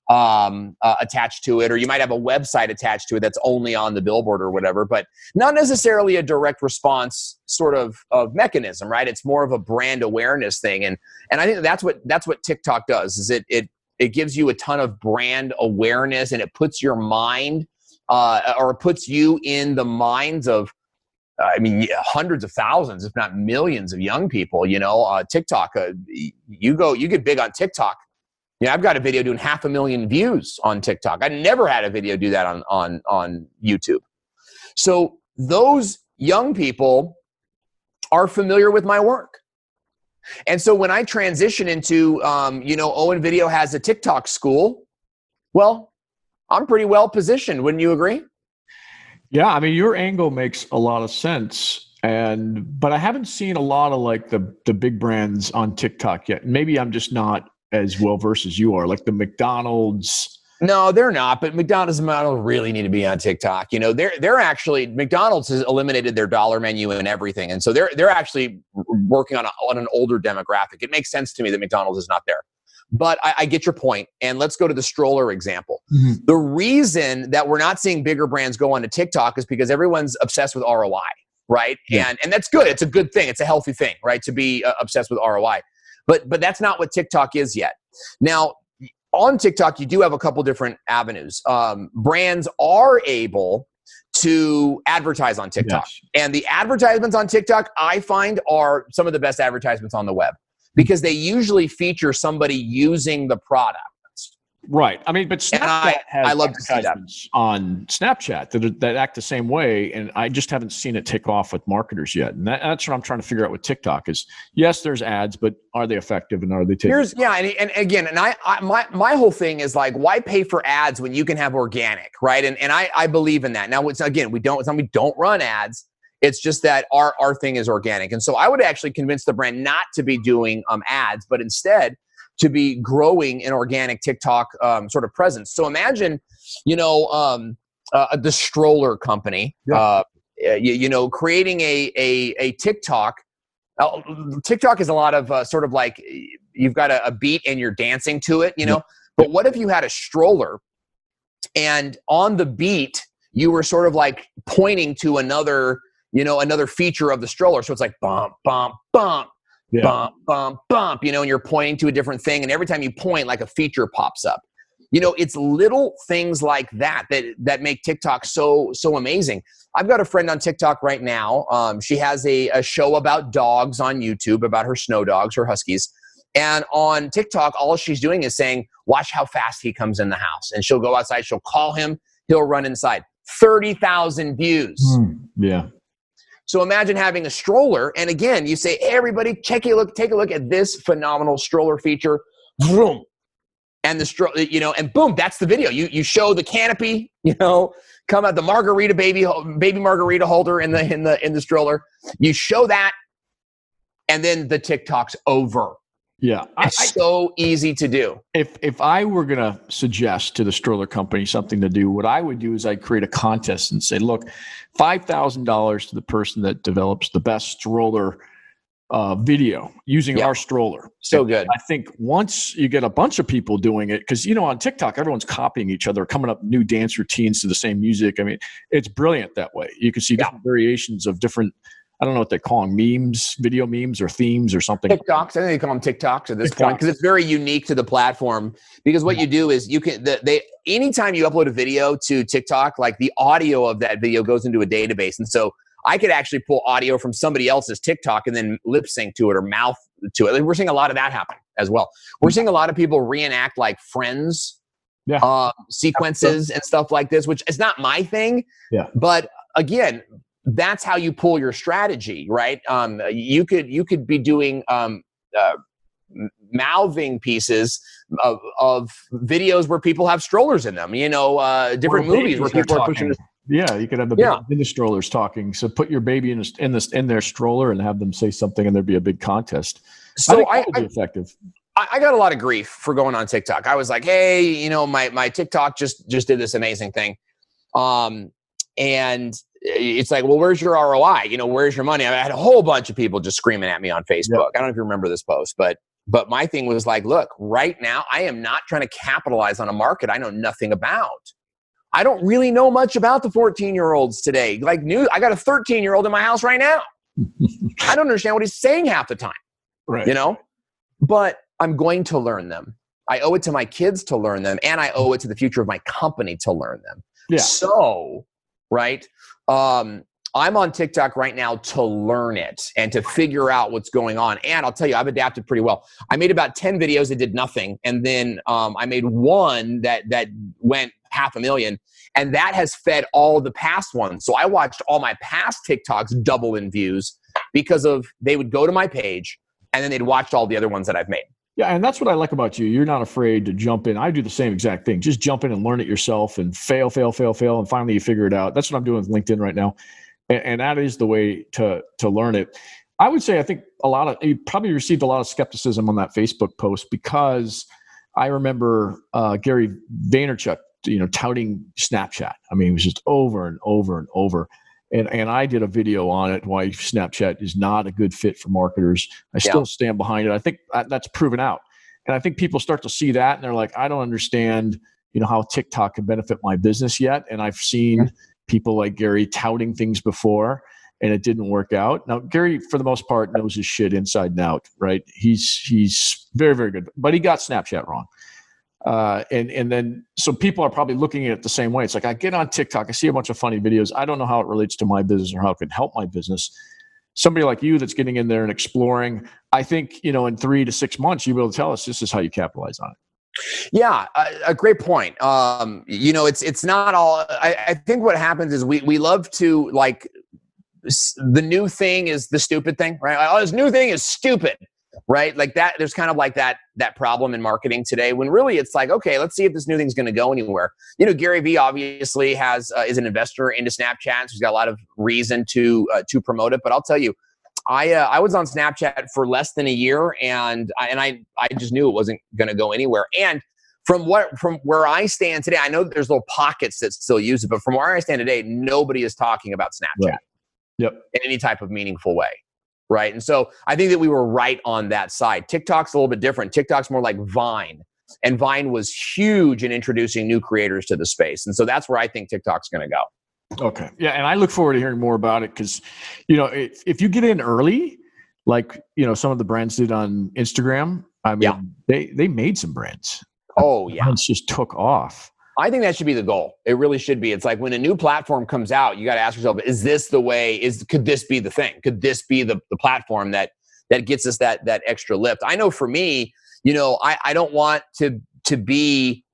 attached to it, or you might have a website attached to it that's only on the billboard or whatever, but not necessarily a direct response sort of mechanism, right? It's more of a brand awareness thing. And I think that's what TikTok does, is it gives you a ton of brand awareness, and it puts your mind, or it puts you in the minds of, hundreds of thousands, if not millions of young people. TikTok, you get big on TikTok. I've got a video doing 500,000 views on TikTok. I never had a video do that on YouTube. So those young people are familiar with my work. And so when I transition into, Owen Video has a TikTok school, well, I'm pretty well positioned. Wouldn't you agree? Yeah. Your angle makes a lot of sense. But I haven't seen a lot of the big brands on TikTok yet. Maybe I'm just not as well versed as you are, like the McDonald's. No, they're not. But McDonald's really need to be on TikTok. They're actually, McDonald's has eliminated their dollar menu and everything, and so they're actually working on an older demographic. It makes sense to me that McDonald's is not there. But I get your point, and let's go to the stroller example. Mm-hmm. The reason that we're not seeing bigger brands go onto TikTok is because everyone's obsessed with ROI, right? Yeah. And that's good. It's a good thing. It's a healthy thing, right? To be obsessed with ROI. But that's not what TikTok is yet. Now, on TikTok, you do have a couple different avenues. Brands are able to advertise on TikTok. Yes. And the advertisements on TikTok, I find, are some of the best advertisements on the web, because they usually feature somebody using the product. Right. But Snapchat has I love to see that on Snapchat that act the same way, and I just haven't seen it take off with marketers yet. And that's what I'm trying to figure out with TikTok is, yes, there's ads, but are they effective, and are they taking? My whole thing is why pay for ads when you can have organic, right? And I believe in that. Now, we don't run ads. It's just that our thing is organic, and so I would actually convince the brand not to be doing ads, but instead to be growing an organic TikTok sort of presence. So imagine, the stroller company, creating a TikTok. TikTok is a lot of sort of you've got a beat and you're dancing to it, But what if you had a stroller, and on the beat you were sort of pointing to another feature of the stroller. So it's bump, bump, bump. Yeah. Bump, bump, bump, and you're pointing to a different thing. And every time you point, a feature pops up. It's little things like that make TikTok so amazing. I've got a friend on TikTok right now. She has a show about dogs on YouTube, about her snow dogs, her huskies. And on TikTok, all she's doing is saying, watch how fast he comes in the house. And she'll go outside, she'll call him, he'll run inside. 30,000 views. Yeah. So imagine having a stroller, and again, you say, hey, everybody, take a look at this phenomenal stroller feature. Vroom. And and boom, that's the video. You show the canopy, come out the margarita baby margarita holder in the stroller. You show that, and then the TikTok's over. Yeah, it's so easy to do. If I were gonna suggest to the stroller company something to do, what I would do is I'd create a contest and say, look, $5,000 to the person that develops the best stroller video using our stroller. So good. I think once you get a bunch of people doing it, because on TikTok, everyone's copying each other, coming up new dance routines to the same music. I mean, it's brilliant that way. You can see different variations of different, I don't know what they call them, memes, video memes or themes or something. TikToks. I think they call them TikToks at this point because it's very unique to the platform. Because what you do is you can, anytime you upload a video to TikTok, like the audio of that video goes into a database. And so I could actually pull audio from somebody else's TikTok and then lip sync to it or mouth to it. We're seeing a lot of that happen as well. We're seeing a lot of people reenact like Friends sequences and stuff like this, which is not my thing. Yeah. But again, that's how you pull your strategy, right? You could be doing mouthing pieces of videos where people have strollers in them. Different movies where people are pushing. Yeah, you could have the baby in the strollers talking. So put your baby in their stroller and have them say something, and there'd be a big contest. So I think that would be effective. I got a lot of grief for going on TikTok. I was like, hey, my TikTok just did this amazing thing, and it's like, well, where's your ROI? Where's your money? I had a whole bunch of people just screaming at me on Facebook. I don't know if you remember this post, but my thing was like, look, right now, I am not trying to capitalize on a market I know nothing about. I don't really know much about the 14-year-olds today. I got a 13-year-old in my house right now. I don't understand what he's saying half the time. Right. But I'm going to learn them. I owe it to my kids to learn them, and I owe it to the future of my company to learn them. Yeah. So, right, I'm on TikTok right now to learn it and to figure out what's going on. And I'll tell you, I've adapted pretty well. I made about 10 videos that did nothing, and then I made one that went 500,000, and that has fed all the past ones. So I watched all my past TikToks double in views because they would go to my page, and then they'd watch all the other ones that I've made. Yeah, and that's what I like about you. You're not afraid to jump in. I do the same exact thing. Just jump in and learn it yourself and fail, and finally you figure it out. That's what I'm doing with LinkedIn right now. And that is the way to learn it. I would say I think you probably received a lot of skepticism on that Facebook post because I remember Gary Vaynerchuk, touting Snapchat. I mean, it was just over and over and over. And I did a video on it, why Snapchat is not a good fit for marketers. I still stand behind it. I think that's proven out. And I think people start to see that and they're like, I don't understand, how TikTok can benefit my business yet. And I've seen people like Gary touting things before and it didn't work out. Now, Gary, for the most part, knows his shit inside and out, right? He's very, very good, but he got Snapchat wrong. And then, so people are probably looking at it the same way. It's like, I get on TikTok, I see a bunch of funny videos. I don't know how it relates to my business or how it can help my business. Somebody like you that's getting in there and exploring, I think, in 3 to 6 months, you'll be able to tell us this is how you capitalize on it. Yeah, a great point. It's not all, I think what happens is we love to the new thing is the stupid thing, right? Oh, this new thing is stupid. Right? Like that, there's kind of like that problem in marketing today when really it's like, okay, let's see if this new thing's going to go anywhere. Gary Vee obviously is an investor into Snapchat. So he's got a lot of reason to promote it. But I'll tell you, I was on Snapchat for less than a year and I just knew it wasn't going to go anywhere. And from where I stand today, I know that there's little pockets that still use it, but from where I stand today, nobody is talking about Snapchat in any type of meaningful way. Right. And so I think that we were right on that side. TikTok's a little bit different. TikTok's more like Vine. And Vine was huge in introducing new creators to the space. And so that's where I think TikTok's going to go. Okay. Yeah. And I look forward to hearing more about it because, if you get in early, like, some of the brands did on Instagram, I mean, they made some brands. Oh, yeah. Brands just took off. I think that should be the goal. It really should be. It's like when a new platform comes out, you got to ask yourself, is this the way? Could this be the thing? Could this be the platform that gets us that extra lift? I know for me, I don't want to be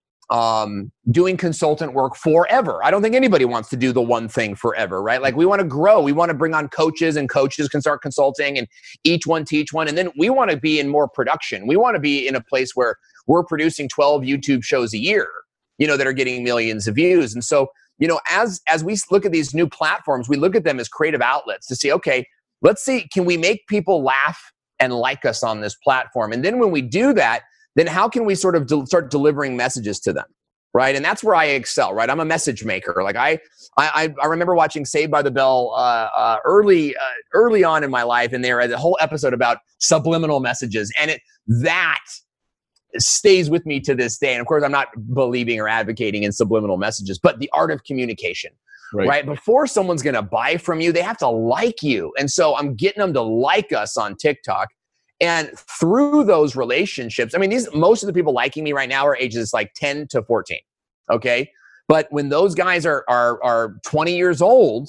doing consultant work forever. I don't think anybody wants to do the one thing forever, right? Like we want to grow. We want to bring on coaches, and coaches can start consulting, and each one teach one. And then we want to be in more production. We want to be in a place where we're producing 12 YouTube shows a year, that are getting millions of views. And so, as we look at these new platforms, we look at them as creative outlets to see, okay, let's see, can we make people laugh and like us on this platform? And then when we do that, then how can we sort of start delivering messages to them, right? And that's where I excel, right? I'm a message maker. Like I remember watching Saved by the Bell early on in my life, and there was a whole episode about subliminal messages, and that stays with me to this day. And of course, I'm not believing or advocating in subliminal messages, but the art of communication, right? Before someone's going to buy from you, they have to like you. And so I'm getting them to like us on TikTok. And through those relationships, I mean, most of the people liking me right now are ages like 10 to 14. Okay. But when those guys are 20 years old,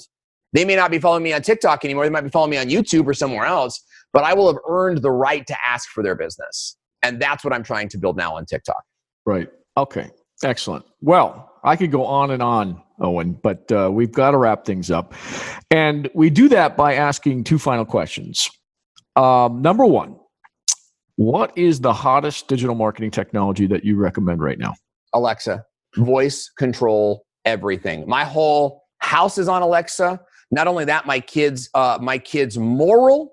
they may not be following me on TikTok anymore. They might be following me on YouTube or somewhere else, but I will have earned the right to ask for their business. And that's what I'm trying to build now on TikTok. Right. Okay. Excellent. Well, I could go on and on, Owen, but we've got to wrap things up. And we do that by asking two final questions. Number one, what is the hottest digital marketing technology that you recommend right now? Alexa. Voice control everything. My whole house is on Alexa. Not only that, my kids' moral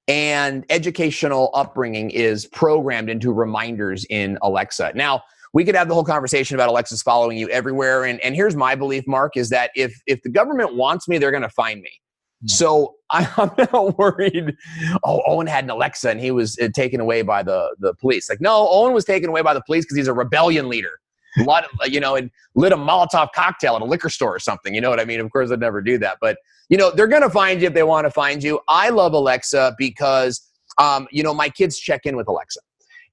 and educational upbringing is programmed into reminders in Alexa. Now, we could have the whole conversation about Alexa's following you everywhere. And here's my belief, Mark, is that if the government wants me, they're going to find me. So I'm not worried. Oh, Owen had an Alexa and he was taken away by the police. Like, no, Owen was taken away by the police because he's a rebellion leader. And lit a Molotov cocktail at a liquor store or something. You know what I mean? Of course, I'd never do that. But, they're going to find you if they want to find you. I love Alexa because, my kids check in with Alexa.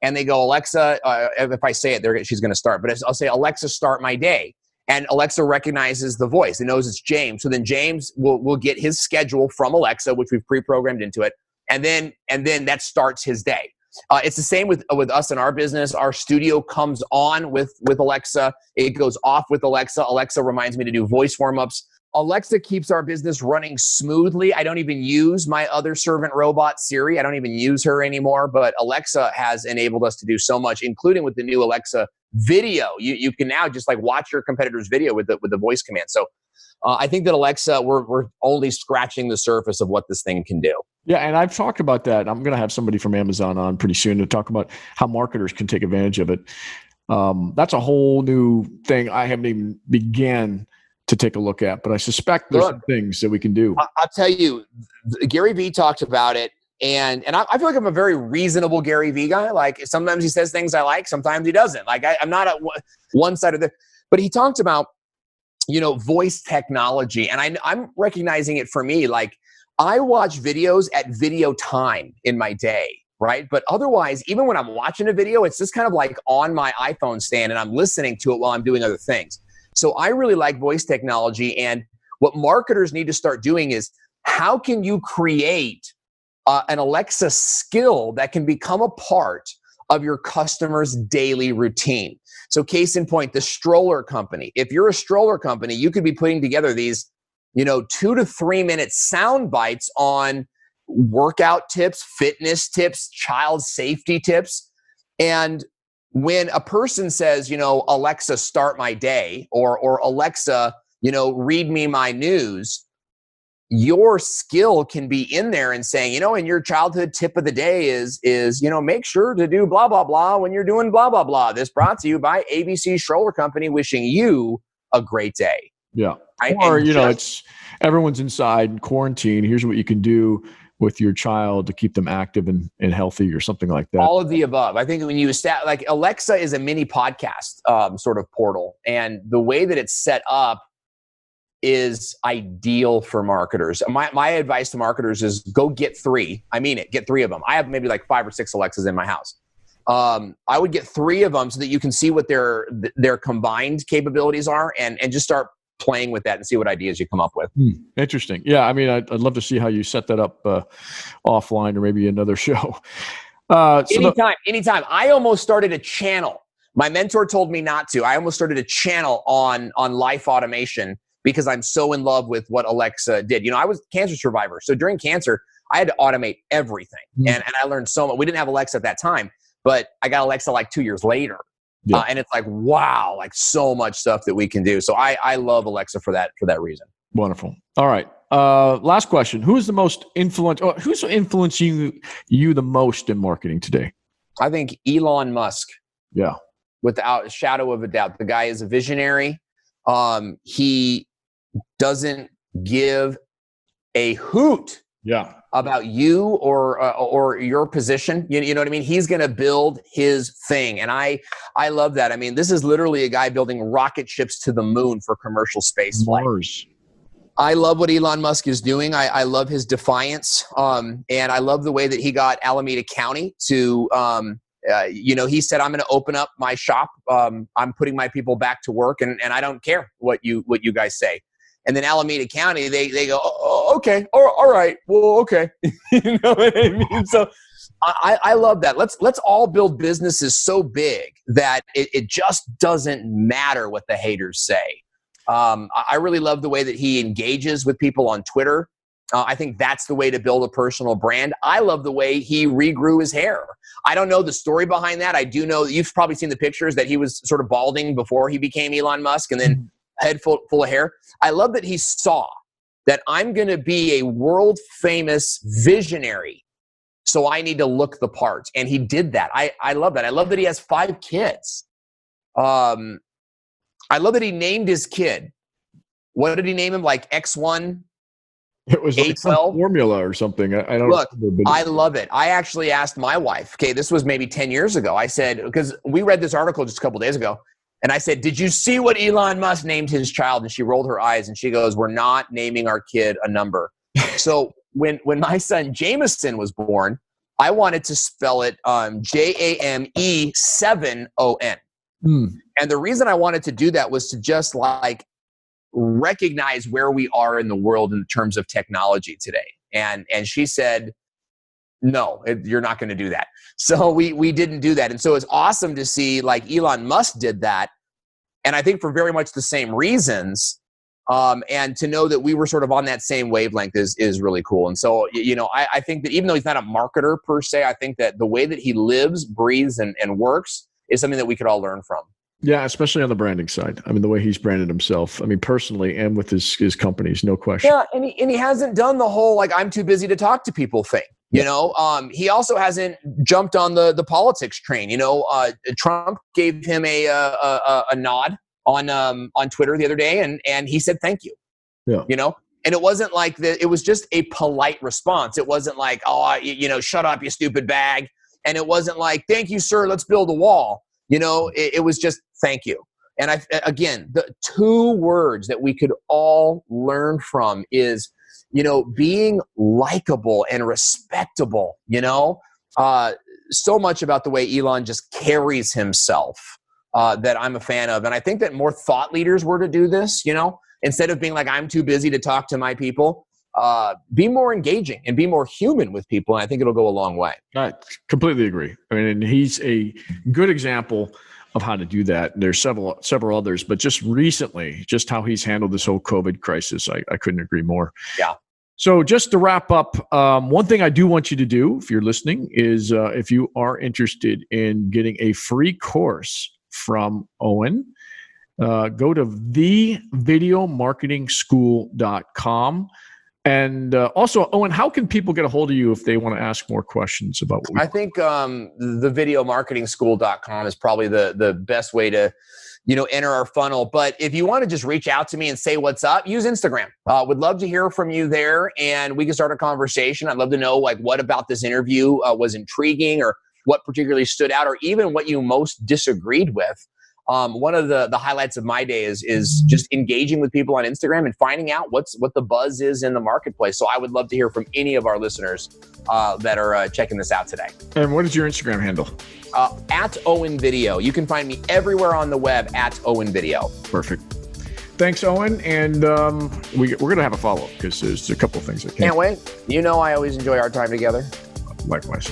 And they go, Alexa, if I say it, she's going to start. But I'll say, Alexa, start my day. And Alexa recognizes the voice. It knows it's James. So then James will get his schedule from Alexa, which we've pre-programmed into it. And then that starts his day. It's the same with us in our business. Our studio comes on with Alexa. It goes off with Alexa. Alexa reminds me to do voice warm-ups. Alexa keeps our business running smoothly. I don't even use my other servant robot, Siri. I don't even use her anymore. But Alexa has enabled us to do so much, including with the new Alexa video. You can now just like watch your competitor's video with the voice command. So I think that Alexa, we're only scratching the surface of what this thing can do. Yeah, and I've talked about that. I'm going to have somebody from Amazon on pretty soon to talk about how marketers can take advantage of it. That's a whole new thing I haven't even began to take a look at, but I suspect there's some things that we can do. I'll tell you, Gary Vee talked about it, and I feel like I'm a very reasonable Gary Vee guy. Like sometimes he says things I like, sometimes he doesn't. Like I'm not at one side of the, but he talked about, voice technology, and I'm recognizing it for me. Like I watch videos at video time in my day, right? But otherwise, even when I'm watching a video, it's just kind of like on my iPhone stand and I'm listening to it while I'm doing other things. So I really like voice technology. And what marketers need to start doing is how can you create an Alexa skill that can become a part of your customer's daily routine? So case in point, the stroller company. If you're a stroller company, you could be putting together these 2 to 3 minute sound bites on workout tips, fitness tips, child safety tips. And when a person says, Alexa, start my day, or Alexa, read me my news, your skill can be in there and saying, and your childhood tip of the day is, make sure to do blah, blah, blah when you're doing blah, blah, blah. This brought to you by ABC Stroller Company, wishing you a great day. Yeah. Right? Or, it's everyone's inside in quarantine. Here's what you can do with your child to keep them active and healthy or something like that. All of the above. I think when you like Alexa is a mini podcast sort of portal. And the way that it's set up is ideal for marketers. My advice to marketers is go get 3. I mean it, get 3 of them. I have maybe like 5 or 6 Alexas in my house. I would get 3 of them so that you can see what their combined capabilities are and just start playing with that and see what ideas you come up with. Interesting. Yeah. I mean, I'd love to see how you set that up offline or maybe another show. Anytime. I almost started a channel. My mentor told me not to. I almost started a channel on life automation because I'm so in love with what Alexa did. You know, I was a cancer survivor. So during cancer, I had to automate everything. And I learned so much. We didn't have Alexa at that time, but I got Alexa like 2 years later. Yeah. And it's like, wow, like so much stuff that we can do. So I love Alexa for that reason. Wonderful. All right. Last question. Who's influencing you the most in marketing today? I think Elon Musk. Yeah. Without a shadow of a doubt. The guy is a visionary. He doesn't give a hoot about you or your position. You know what I mean? He's going to build his thing. And I love that. I mean, this is literally a guy building rocket ships to the moon for commercial space flight. Mars. I love what Elon Musk is doing. I love his defiance. And I love the way that he got Alameda County to, he said, I'm going to open up my shop. I'm putting my people back to work and I don't care what you guys say. And then Alameda County, they go, oh, okay. All right. Well, okay. You know what I mean? So I love that. Let's all build businesses so big that it just doesn't matter what the haters say. I really love the way that he engages with people on Twitter. I think that's the way to build a personal brand. I love the way he regrew his hair. I don't know the story behind that. I do know that you've probably seen the pictures that he was sort of balding before he became Elon Musk and then head full of hair. I love that he saw that I'm going to be a world famous visionary. So I need to look the part. And he did that. I love that. I love that he has 5 kids. I love that he named his kid. What did he name him? Like X1? It was like some formula or something. I don't look. I love it. I actually asked my wife. Okay, this was maybe 10 years ago. I said, because we read this article just a couple days ago, and I said, "Did you see what Elon Musk named his child?" And she rolled her eyes and she goes, "We're not naming our kid a number." So when my son Jameson was born, I wanted to spell it JAME7ON. And the reason I wanted to do that was to just like recognize where we are in the world in terms of technology today. And she said, no, you're not going to do that. So we didn't do that. And so it's awesome to see like Elon Musk did that. And I think for very much the same reasons. And to know that we were sort of on that same wavelength is really cool. And so, I think that even though he's not a marketer per se, I think that the way that he lives, breathes, and works is something that we could all learn from. Yeah, especially on the branding side. I mean, the way he's branded himself. I mean, personally and with his companies, no question. Yeah, and he hasn't done the whole like I'm too busy to talk to people thing. You know, he also hasn't jumped on the politics train. Trump gave him a nod on Twitter the other day, and he said thank you. Yeah. And it wasn't like it was just a polite response. It wasn't like, oh, shut up, you stupid bag. And it wasn't like, thank you, sir, let's build a wall. It was just thank you. And again, the 2 words that we could all learn from is, being likable and respectable, so much about the way Elon just carries himself that I'm a fan of. And I think that more thought leaders were to do this, instead of being like, I'm too busy to talk to my people. Be more engaging and be more human with people. And I think it'll go a long way. I completely agree. I mean, and he's a good example of how to do that. There's several others, but just recently, just how he's handled this whole COVID crisis, I couldn't agree more. Yeah. So just to wrap up, one thing I do want you to do, if you're listening, is if you are interested in getting a free course from Owen, go to thevideomarketingschool.com. And also, Owen, how can people get a hold of you if they want to ask more questions about what we I think thevideomarketingschool.com is probably the best way to, enter our funnel. But if you want to just reach out to me and say what's up, use Instagram. Would love to hear from you there, and we can start a conversation. I'd love to know like what about this interview was intriguing, or what particularly stood out, or even what you most disagreed with. One of the highlights of my day is just engaging with people on Instagram and finding out what the buzz is in the marketplace. So I would love to hear from any of our listeners that are checking this out today. And what is your Instagram handle? At Owen Video. You can find me everywhere on the web at Owen Video. Perfect. Thanks, Owen. And we're going to have a follow-up because there's a couple of things that can't wait. I always enjoy our time together. Likewise.